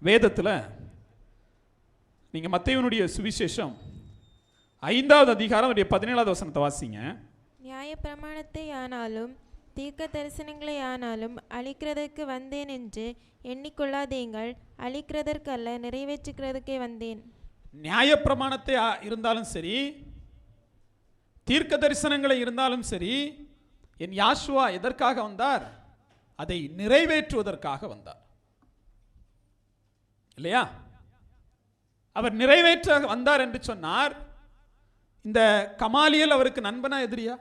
வேதத்தில் நீங்கள் மத்தேயுனுடைய சுவிசேஷம் 5வது அதிகாரம் 17வது வசனத்தை வாசிங்க. நியாய பிரமாணத்தை ஆனாலும் தீர்க்க தரிசனங்களை ஆனாலும் அழிக்கிறதற்கு வந்தேன் என்று எண்ணிக்கொள்ளாதீங்கள், அழிக்கிறதற்கு அல்ல நிறைவேற்றுகிறதுக்கே வந்தேன். நியாய பிரமாணத்தை இருந்தாலும் சரி, தீர்க்க தரிசனங்களை இருந்தாலும் சரி, என் யாசுவா எதற்காக வந்தார்? அதை நிறைவேற்றுவதற்காக வந்தார் இல்லையா? அவர் நிறைவேற்ற வந்தார் என்று சொன்னார். இந்த கமாலியல் அவருக்கு நண்பனா எதிரியா?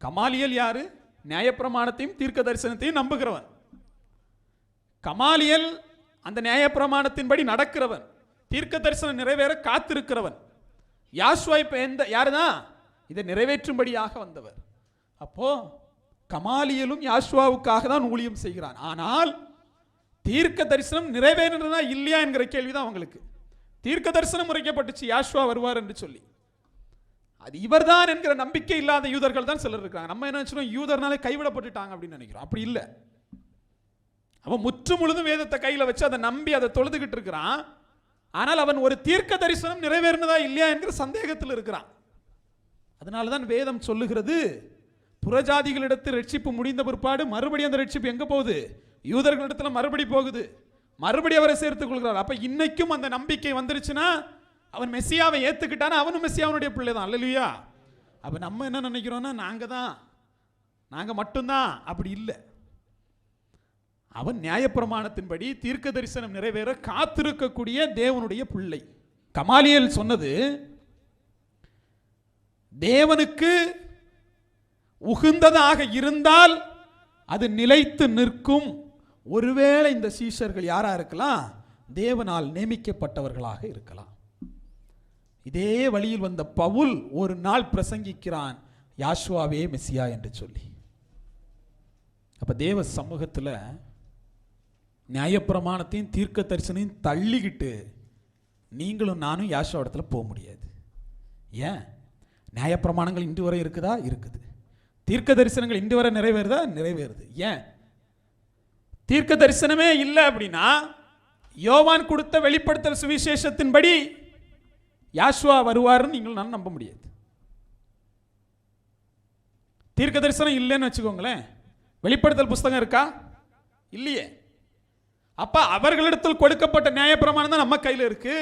கமாலியல் யாரு? நியாயப்பிரமாணத்தையும் தீர்க்க தரிசனத்தையும் நம்புகிறவன். கமாலியல் அந்த நியாயப்பிரமாணத்தின்படி நடக்கிறவன், தீர்க்க தரிசனம் நிறைவேற காத்திருக்கிறவன். யாசுவா இப்ப யாருதான்? இதை நிறைவேற்றும்படியாக வந்தவர். அப்போ கமாலியலும் யாசுவாவுக்காக தான் ஊழியம் செய்கிறான். ஆனால் தீர்க்க தரிசனம் நிறைவேறா இல்லையா என்கிற கேள்விதான் அவங்களுக்கு. தீர்க்க தரிசனம் உரைக்கப்பட்டுச்சு யாசுவா வருவார் என்று சொல்லி. அது இவர்தான் என்கிற நம்பிக்கை இல்லாத யூதர்கள் தான் சிலர் இருக்காங்க. நம்ம என்ன நினைச்சோம், யூதர்னாலே கைவிடப்பட்டுட்டாங்க அப்படின்னு நினைக்கிறோம். அப்படி இல்லை. அவன் முற்று முழுதும் வேதத்தை கையில் வச்சு அதை நம்பி அதை தொழுதுகிட்டு இருக்கிறான். ஆனால் அவன் ஒரு தீர்க்க தரிசனம் நிறைவேறினதா இல்லையா என்கிற சந்தேகத்தில் இருக்கிறான். அதனாலதான் வேதம் சொல்லுகிறது, புறஜாதிகளிடத்தில் ரட்சிப்பு முடிந்த பிற்பாடு மறுபடியும் அந்த ரட்சிப்பு எங்க போகுது? யூதர்களிடத்தில் மறுபடி போகுது. மறுபடி அவரை சேர்த்துக் கொள்கிறார். அப்ப இன்னைக்கும் அந்த நம்பிக்கை வந்துருச்சுன்னா அவன் மெசியாவை ஏத்துக்கிட்டானா அவனும் மெசியாவுடைய பிள்ளை தான். அல்லேலூயா. அப்ப நம்ம என்ன நினைக்கிறோம்னா நாங்க மட்டும்தான். அப்படி இல்லை. அவன் நியாயப்பிரமாணத்தின்படி தீர்க்க தரிசனம் நிறைவேற காத்திருக்கக்கூடிய தேவனுடைய பிள்ளை. கமாலியல் சொன்னது தேவனுக்கு உகந்ததாக இருந்தால் அது நிலைத்து நிற்கும். ஒருவேளை இந்த சீஷர்கள் யாரா இருக்கலாம்? தேவனால் நியமிக்கப்பட்டவர்களாக இருக்கலாம். இதே வழியில் வந்த பவுல் ஒரு நாள் பிரசங்கிக்கிறான், யாசுவாவே மெசியா என்று சொல்லி. அப்ப தேவ சமூகத்தில் நியாயப்பிரமாணத்தையும் தீர்க்க தரிசனையும் தள்ளிக்கிட்டு நீங்களும் நானும் யாசுவா இடத்துல போக முடியாது. ஏன்? நியாயப்பிரமாணங்கள் இன்று வரை இருக்குதா? இருக்குது. தீர்க்க தரிசனங்கள் இன்று வரை நிறைவேறுதா? நிறைவேறுது. ஏன்? தீர்க்க தரிசனமே இல்லை அப்படின்னா யோவான் கொடுத்த வெளிப்படுத்தல் சுவிசேஷத்தின்படி யாசுவா வருவார்னு நீங்கள் நான் நம்ப முடியாது. தீர்க்க தரிசனம் இல்லைன்னு வச்சுக்கோங்களேன், வெளிப்படுத்தல் புஸ்தகம் இருக்கா? இல்லையே. அப்ப அவர்களிடத்தில் கொடுக்கப்பட்ட நியாயப்பிரமாணம் தான் நம்ம கையில் இருக்கு.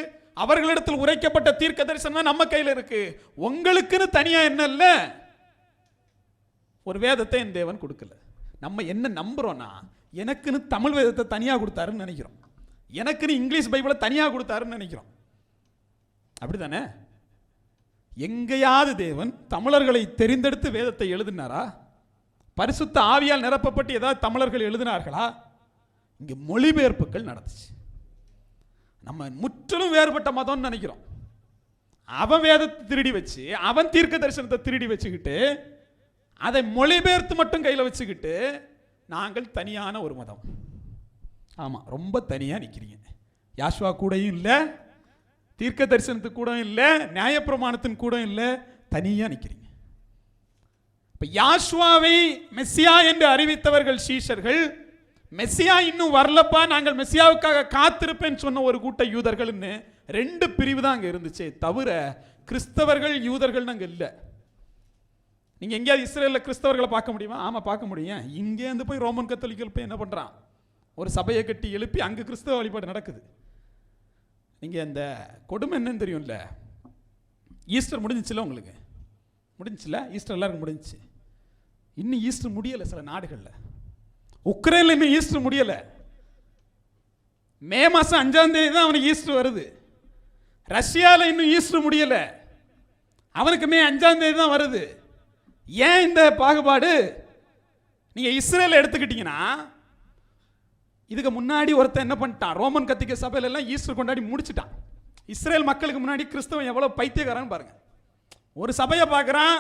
அவர்களிடத்தில் உரைக்கப்பட்ட தீர்க்க தரிசனம் தான் நம்ம கையில் இருக்கு. உங்களுக்குன்னு தனியா என்ன இல்ல? ஒரு வேதத்தை என் தேவன் கொடுக்கல. நம்ம என்ன நம்புறோம்னா, எனக்குன்னு தமிழ் வேதத்தை தனியா கொடுத்தாருன்னு நினைக்கிறோம், எனக்குன்னு இங்கிலீஷ் பைபிளை தனியா கொடுத்தாருன்னு நினைக்கிறோம். அப்படித்தானே? எங்கேயாவது தேவன் தமிழர்களை தெரிந்தெடுத்து வேதத்தை எழுதினாரா? பரிசுத்த ஆவியால் நிரப்பப்பட்டு ஏதாவது தமிழர்கள் எழுதினார்களா? இங்க மொழிபெயர்ப்புகள் நடந்துச்சு. நம்ம முற்றிலும் வேறுபட்ட மதம்னு நினைக்கிறோம். அவன் வேதத்தை திருடி வச்சு, அவன் தீர்க்க தரிசனத்தை திருடி வச்சுக்கிட்டு, அதை மொழிபெயர்த்து மட்டும் கையில் வச்சுக்கிட்டு நாங்கள் தனியான ஒரு மதம். ஆமா, ரொம்ப தனியா நிற்கிறீங்க. யாசுவா கூடயும் இல்லை, தீர்க்க தரிசனத்துக்கு கூட இல்லை, நியாயப்பிரமாணத்தின் கூட இல்லை, தனியா நிற்கிறீங்க. இப்ப யாசுவாவை மெசியா என்று அறிவித்தவர்கள் சீஷர்கள், மெசியா இன்னும் வரலப்பா, நாங்கள் மெசியாவுக்காக காத்திருப்பேன் சொன்ன ஒரு கூட்ட யூதர்கள்னு ரெண்டு பிரிவு தான் அங்க இருந்துச்சே தவிர கிறிஸ்தவர்கள் யூதர்கள் அங்க இல்லை. நீங்க எங்கேயாவது இஸ்ரேலில் கிறிஸ்தவர்களை பார்க்க முடியுமா? ஆமா, பார்க்க முடியும். இங்கே இருந்து போய் ரோமன் கத்தோலிக்கல் போய் என்ன பண்றான்? ஒரு சபையை கட்டி எழுப்பி அங்கு கிறிஸ்தவ வழிபாடு நடக்குது. நீங்க இந்த கொடுமை என்னன்னு தெரியும்ல? ஈஸ்டர் முடிஞ்சிச்சுல, உங்களுக்கு முடிஞ்சிச்சுல? ஈஸ்டர் எல்லாருக்கும் முடிஞ்சிச்சு. இன்னும் ஈஸ்டர் முடியலை. சில நாடுகளில், உக்ரைன்ல இன்னும் ஈஸ்டர் முடியலை. மே மாசம் 5ஆம் தேதி தான் அவனுக்கு ஈஸ்டர் வருது. ரஷ்யாவில் இன்னும் ஈஸ்டர் முடியலை, அவனுக்கு மே 5ஆம் தேதி தான் வருது. ஏன் இந்த பாகுபாடு? நீங்க இஸ்ரேல் எடுத்துக்கிட்டீங்கன்னா, இதுக்கு முன்னாடி ஒருத்தன் என்ன பண்ணிட்டான்? ரோமன் கத்திக்க சபையில எல்லாம் ஈஸ்டர் கொண்டாடி முடிச்சுட்டான். இஸ்ரேல் மக்களுக்கு முன்னாடி கிறிஸ்தவன் எவ்வளவு பைத்தியக்காரன் பாருங்க. ஒரு சபையை பார்க்கறான்,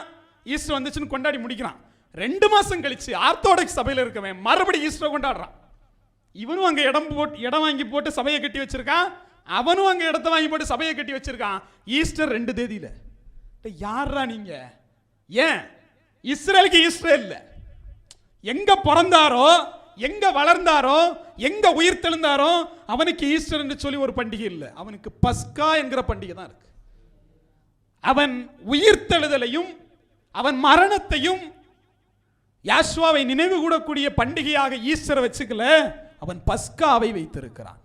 ஈஸ்டர் வந்துச்சுன்னு கொண்டாடி முடிக்கிறான். 2 மாசம் கழிச்சு ஆர்த்தோடாக்ஸ் சபையில் இருக்கவன் மறுபடியும் ஈஸ்டர் கொண்டாடுறான். இவனும் அங்க இடம் வாங்கி போட்டு சபையை கட்டி வச்சிருக்கான், அவனும் அங்க இடத்தை வாங்கி போட்டு சபையை கட்டி வச்சிருக்கான். ஈஸ்டர் 2 தேதியில. யாரா நீங்க? ஏன் இஸ்ரேலுக்கு ஈஸ்டர் இல்ல? எங்க பிறந்தாரோ, எங்க வளர்ந்தாரோ, எங்க உயிர் தெழுந்தாரோ அவனுக்கு ஈஸ்டர் என்று சொல்லி ஒரு பண்டிகை இல்லை. அவனுக்கு பஸ்கா என்கிற பண்டிகை தான் இருக்கு. அவன் உயிர்த்தெழுதலையும் அவன் மரணத்தையும் யாசுவாவை நினைவு கூடக்கூடிய பண்டிகையாக ஈஸ்டரை வச்சுக்கல, அவன் பஸ்காவை வைத்திருக்கிறான்.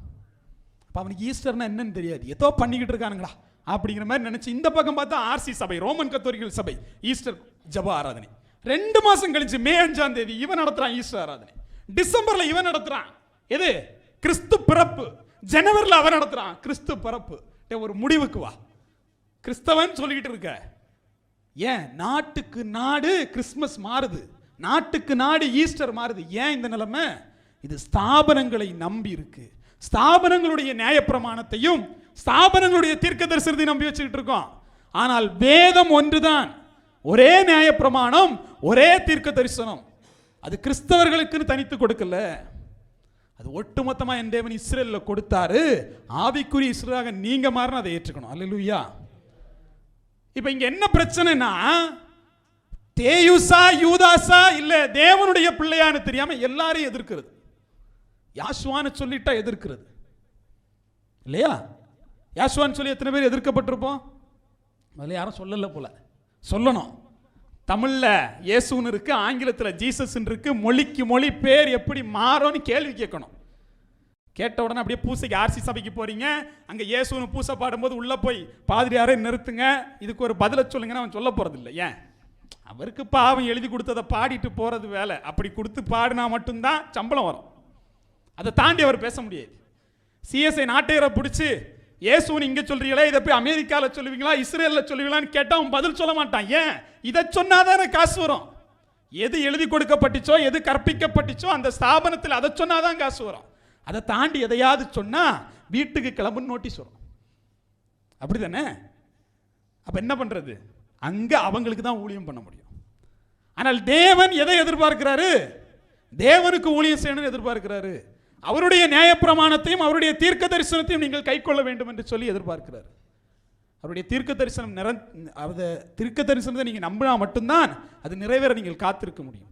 அப்ப அவனுக்கு ஈஸ்டர்னா என்னன்னு தெரியாது, ஏதோ பண்ணிக்கிட்டு இருக்கானுங்களா அப்படிங்கிற மாதிரி நினைச்சு இந்த பக்கம் பார்த்தா ஆர்சி சபை, ரோமன் கத்தோலிக்கல் சபை ஈஸ்டர் ஜப ஆராதனை 2 மாசம் கழிச்சு மே 5ஆம் தேதி இவன் நடத்துறான் ஈஸ்டர் ஆராதனை. டிசம்பர்ல இவன் நடத்துறான் எது கிறிஸ்து பிறப்பு. ஜனவரியில் அவன் நடத்துறான் கிறிஸ்து பிறப்பு. ஒரு முடிவுக்கு வா, கிறிஸ்தவன் சொல்லிக்கிட்டு இருக்க. ஏன் நாட்டுக்கு நாடு கிறிஸ்துமஸ் மாறுது, நாட்டுக்கு நாடு ஈஸ்டர் மாறுது. ஏன் இந்த நிலைமை? இது ஸ்தாபனங்களை நம்பி இருக்கு. ஸ்தாபனங்களுடைய நியாயப்பிரமாணத்தையும் ஸ்தாபனங்களுடைய தீர்க்க தரிசனத்தை நம்பி வச்சுக்கிட்டு இருக்கோம். ஆனால் வேதம் ஒன்றுதான், ஒரே நியாயப்பிரமாணம், ஒரே தீர்க்க தரிசனம். அது கிறிஸ்தவர்களுக்கு தனித்து கொடுக்கல, அது ஒட்டுமொத்தமா என் தேவன் இஸ்ரேல்ல கொடுத்தாரு. ஆவிக்குரிய இஸ்ரேலாக நீங்க மாறினா அதை ஏற்றுக்கணும். அல்லேலூயா. இப்ப இங்க என்ன பிரச்சனைனா, தேயுசா யூதாசா இல்ல தேவனுடைய பிள்ளையான்னு தெரியாம எல்லாரையும் எதிர்க்கிறது. யாசுவான்னு சொல்லிட்டா எதிர்க்கிறது இல்லையா? யாசுவான்னு சொல்லி எத்தனை பேர் எதிர்க்கப்பட்டிருப்போம்? அதில் யாரும் சொல்லல போல. சொல்லணும். தமிழ்ல இயேசுன்னு இருக்கு, ஆங்கிலத்தில் ஜீசஸ் இருக்கு. மொழிக்கு மொழி பேர் எப்படி மாறும்னு கேள்வி கேட்கணும். கேட்ட உடனே அப்படியே பூசைக்கு ஆர்சி சபைக்கு போறீங்க, அங்க இயேசுன்னு பூசை பாடும்போது உள்ள போய் பாதிரியாரை நிறுத்துங்க, இதுக்கு ஒரு பதில சொல்லுங்கன்னு அவன் சொல்ல போறது இல்லை. ஏன்? அவருக்கு பாவம் எழுதி கொடுத்ததை பாடிட்டு போறது வேலை. அப்படி கொடுத்து பாடினா மட்டும்தான் சம்பளம் வரும். அதை தாண்டி அவர் பேச முடியாது. சிஎஸ்ஐ நாட்டையரை பிடிச்சி இயேசுன்னு இங்க சொல்றீங்களா, இதை போய் அமெரிக்காவில் சொல்லுவீங்களா, இஸ்ரேல்ல சொல்லுவீங்களான்னு கேட்டா அவன் பதில் சொல்ல மாட்டான். ஏன்? இதை சொன்னாதானே காசு வரும். எது எழுதி கொடுக்கப்பட்டுச்சோ, எது கற்பிக்கப்பட்டுச்சோ அந்த ஸ்தாபனத்தில் அதை சொன்னாதான் காசு வரும். அதை தாண்டி எதையாவது சொன்னா வீட்டுக்கு கிளம்புன்னு நோட்டீஸ் வரும். அப்படிதானே? அப்ப என்ன பண்றது? அங்க அவங்களுக்கு தான் ஊழியம் பண்ண முடியும். ஆனால் தேவன் எதை எதிர்பார்க்கிறாரு? தேவனுக்கு ஊழியம் செய்யணும்னு எதிர்பார்க்கிறாரு. அவருடைய நியாயப்பிரமாணத்தையும் அவருடைய தீர்க்க தரிசனத்தையும் நீங்கள் கைக்கொள்ள வேண்டும் என்று சொல்லி எதிர்பார்க்கிறார். அவருடைய தீர்க்க தரிசனம் தீர்க்க தரிசனத்தை நீங்க நம்பினா மட்டும்தான் அது நிறைவேற நீங்கள் காத்திருக்க முடியும்.